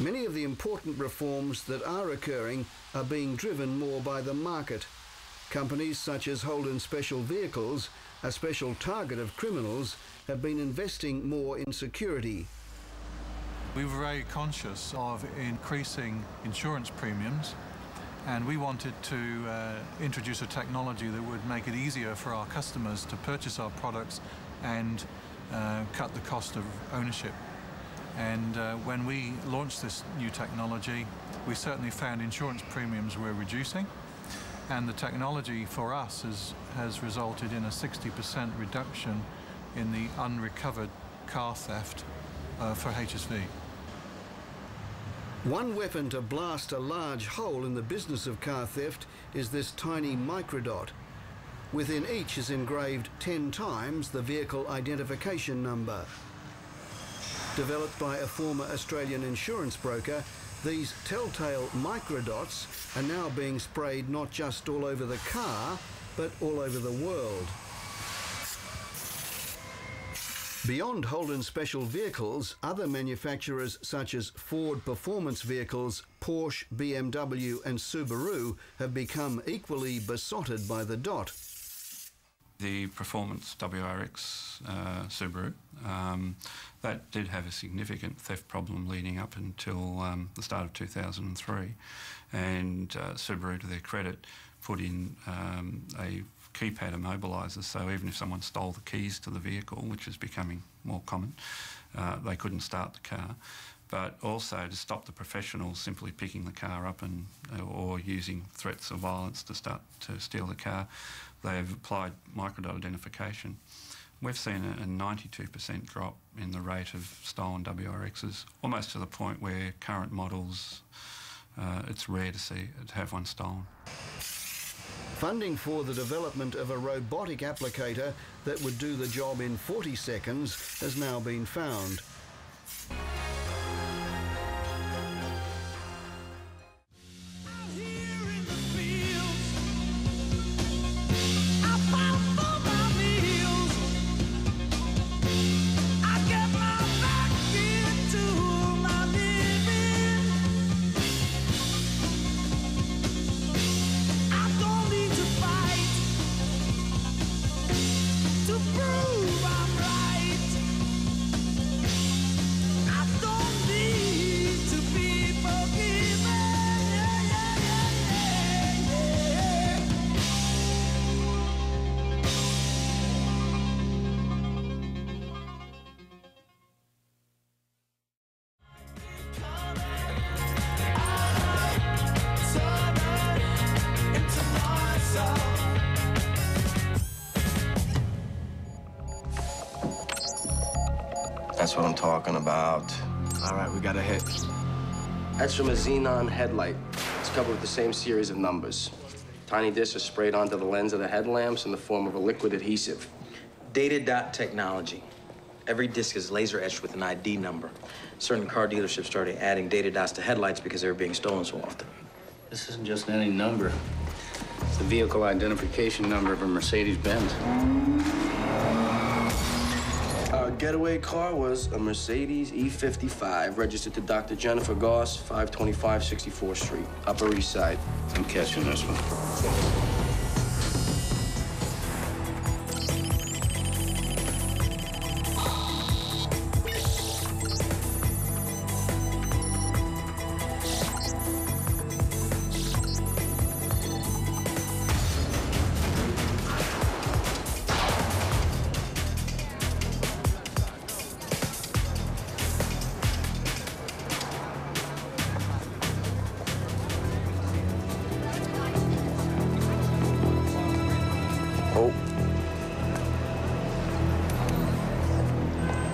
Many of the important reforms that are occurring are being driven more by the market. Companies such as Holden Special Vehicles, a special target of criminals, have been investing more in security. We were very conscious of increasing insurance premiums, and we wanted to introduce a technology that would make it easier for our customers to purchase our products and cut the cost of ownership. And when we launched this new technology, we certainly found insurance premiums were reducing, and the technology for us has resulted in a 60% reduction in the unrecovered car theft for HSV. One weapon to blast a large hole in the business of car theft is this tiny microdot. Within each is engraved 10 times the vehicle identification number. Developed by a former Australian insurance broker, these telltale microdots are now being sprayed not just all over the car, but all over the world. Beyond Holden Special Vehicles, other manufacturers such as Ford Performance Vehicles, Porsche, BMW and Subaru have become equally besotted by the dot. The Performance WRX Subaru, that did have a significant theft problem leading up until the start of 2003, and Subaru, to their credit, put in a keypad immobiliser, so even if someone stole the keys to the vehicle, which is becoming more common, they couldn't start the car. But also to stop the professionals simply picking the car up or using threats of violence to steal the car, they've applied microdot identification. We've seen a 92% drop in the rate of stolen WRXs, almost to the point where current models, it's rare to have one stolen. Funding for the development of a robotic applicator that would do the job in 40 seconds has now been found. That's what I'm talking about. All right, we got a hit. That's from a xenon headlight. It's covered with the same series of numbers. Tiny discs are sprayed onto the lens of the headlamps in the form of a liquid adhesive. DataDot technology. Every disc is laser etched with an ID number. Certain car dealerships started adding data dots to headlights because they were being stolen so often. This isn't just any number. It's the vehicle identification number of a Mercedes-Benz. Our getaway car was a Mercedes E55, registered to Dr. Jennifer Goss, 525 64th Street, Upper East Side. I'm catching this one.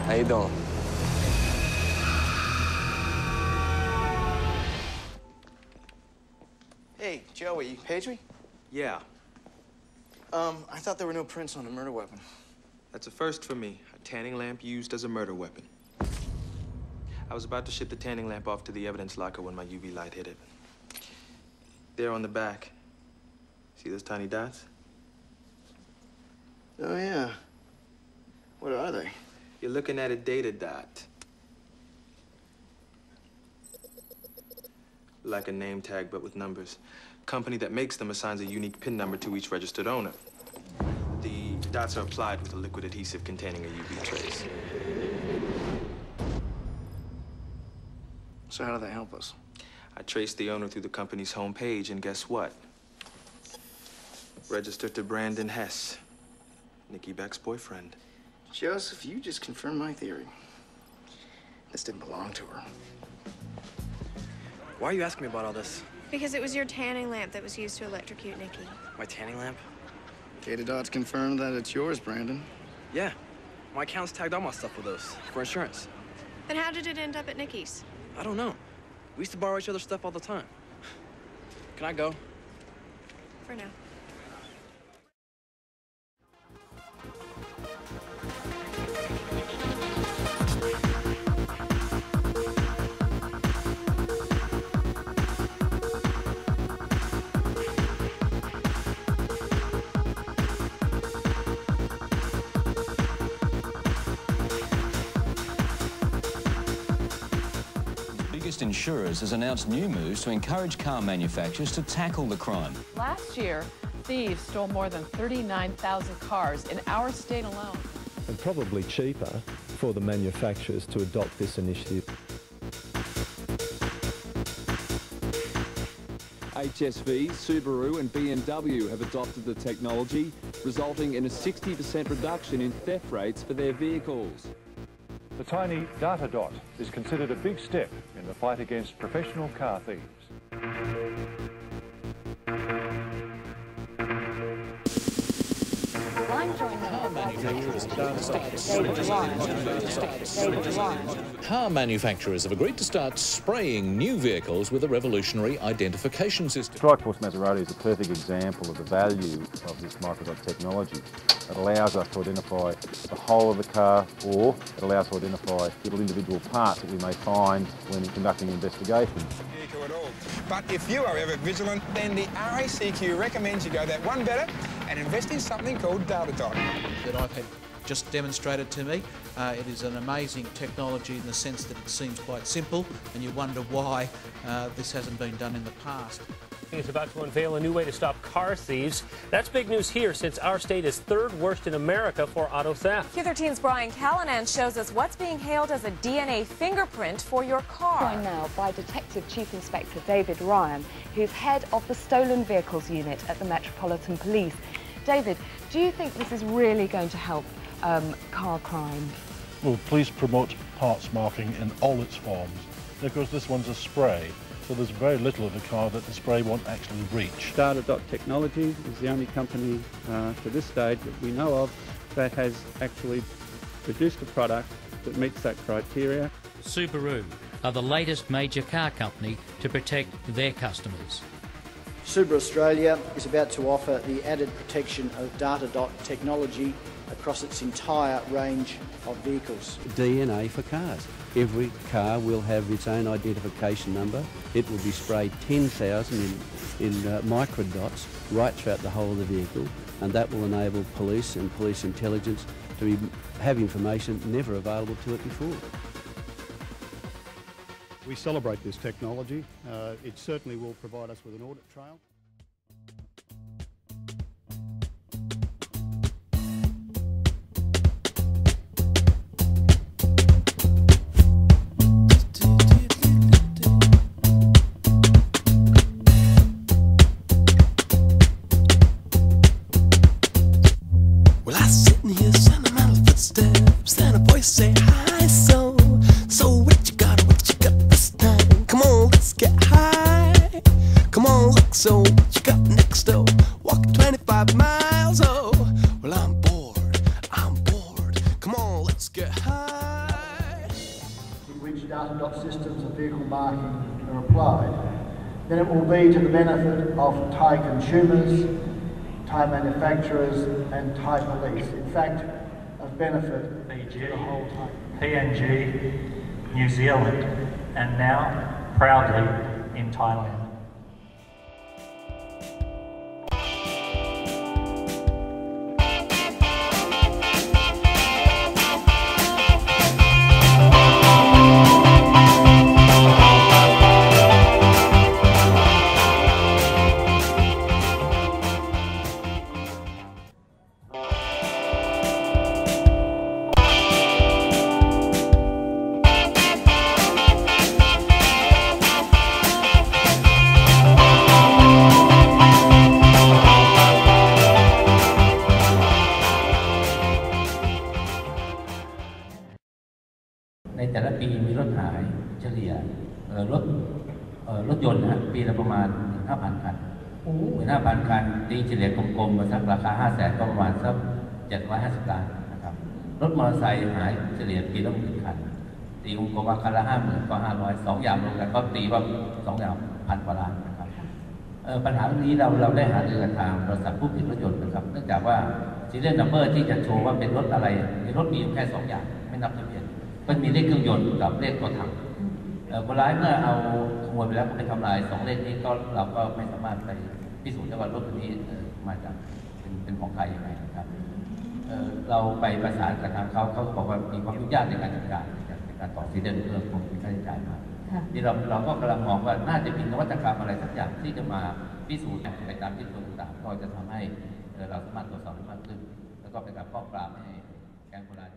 How you doing? Hey, Joey, you paged me? Yeah, I thought there were no prints on the murder weapon. that's a first for me. A tanning lamp used as a murder weapon. I was about to ship the tanning lamp off to the evidence locker when my UV light hit it. There on the back. See those tiny dots? Oh, yeah. What are they? You're looking at a data dot. Like a name tag, but with numbers. Company that makes them assigns a unique PIN number to each registered owner. The dots are applied with a liquid adhesive containing a UV trace. So how do they help us? I traced the owner through the company's homepage, and guess what? Registered to Brandon Hess, Nikki Beck's boyfriend. Joseph, you just confirmed my theory. This didn't belong to her. Why are you asking me about all this? Because it was your tanning lamp that was used to electrocute Nikki. My tanning lamp? DataDot's confirmed that it's yours, Brandon. Yeah. My account's tagged all my stuff with those for insurance. Then how did it end up at Nikki's? I don't know. We used to borrow each other's stuff all the time. Can I go? For now. Biggest insurers has announced new moves to encourage car manufacturers to tackle the crime. Last year, thieves stole more than 39,000 cars in our state alone. And probably cheaper for the manufacturers to adopt this initiative. HSV, Subaru and BMW have adopted the technology, resulting in a 60% reduction in theft rates for their vehicles. The tiny DataDot is considered a big step in the fight against professional car thieves. Car manufacturers have agreed to start spraying new vehicles with a revolutionary identification system. Strikeforce Maserati is a perfect example of the value of this microdot technology. It allows us to identify the whole of the car, or it allows us to identify little individual parts that we may find when conducting investigations. At all. But if you are ever vigilant, then the RACQ recommends you go that one better and invest in something called DataDot. That I've had just demonstrated to me. It is an amazing technology in the sense that it seems quite simple, and you wonder why this hasn't been done in the past. Is about to unveil a new way to stop car thieves. That's big news here, since our state is third worst in America for auto theft. Q13's Brian Callanan shows us what's being hailed as a DNA fingerprint for your car. Joined now by Detective Chief Inspector David Ryan, who's head of the Stolen Vehicles Unit at the Metropolitan Police. David, do you think this is really going to help car crime? Well, police promote parts marking in all its forms. Because this one's a spray, so there's very little of the car that the spray won't actually reach. DataDot Technology is the only company to this stage that we know of that has actually produced a product that meets that criteria. Subaru are the latest major car company to protect their customers. Subaru Australia is about to offer the added protection of DataDot technology across its entire range of vehicles. DNA for cars. Every car will have its own identification number. It will be sprayed 10,000 in microdots right throughout the whole of the vehicle, and that will enable police and police intelligence to have information never available to it before. We celebrate this technology. It certainly will provide us with an audit trail. Well, I sit in here, sentimental footsteps, then a voice say hi, so what you got this time? Come on, let's get high. Come on, look, so what you got next, though? Walk 25 miles, oh. Well, I'm bored. Come on, let's get high. In which DataDot systems of vehicle marking are applied, then it will be to the benefit of Thai consumers, Thai manufacturers and Thai police. In fact, of benefit to the whole Thai. PNG, New Zealand, and now proudly in Thailand. ในแต่ละปีมีรถหายเฉลี่ยรถยนต์นะปีละประมาณ 5,000 คัน 15,000 คันตีเฉลี่ยกลมๆมาสักราคา 500,000 ก็ประมาณสัก750 ล้านนะครับรถมอเตอร์ไซค์หายเฉลี่ยปีละ10,000 คันตีกลมๆว่าคันละ 50,000 ก็500 2อย่างรวมกันก็ตีว่า2อย่าง1,000 กว่าล้านนะครับปัญหาเรื่องนี้เราได้หารือกับทางบริษัทผู้ผลิตรถยนต์นะครับเนื่องจากว่าserial number ที่จะโชว์ว่าเป็นรถอะไรในรถมีแค่2อย่างไม่นับทะเบียนมันมีเลขเครื่องยนต์กับเลขตัวถังคนร้ายเมื่อเอาขโมยไปแล้วก็ไปทำลาย2เลขนี้ก็เราก็ไม่สามารถไปพิสูจน์ได้ว่ารถคันนี้มาจากเป็นของใครยังไงนะครับเราไปประสานกับทางเขาบอกว่ามีความยุ่งยากในการจัดการในการต่อซีเรียลเรื่องของค่าใช้จ่ายมาที่เราก็กำลังมองว่าน่าจะมีนวัตกรรมอะไรสักอย่างที่จะมาพิสูจน์ไปตามที่ตัวต่างๆก็จะทำให้เราสามารถตรวจสอบได้มากขึ้นแล้วก็เป็นการป้องปรามให้แก๊งคนร้าย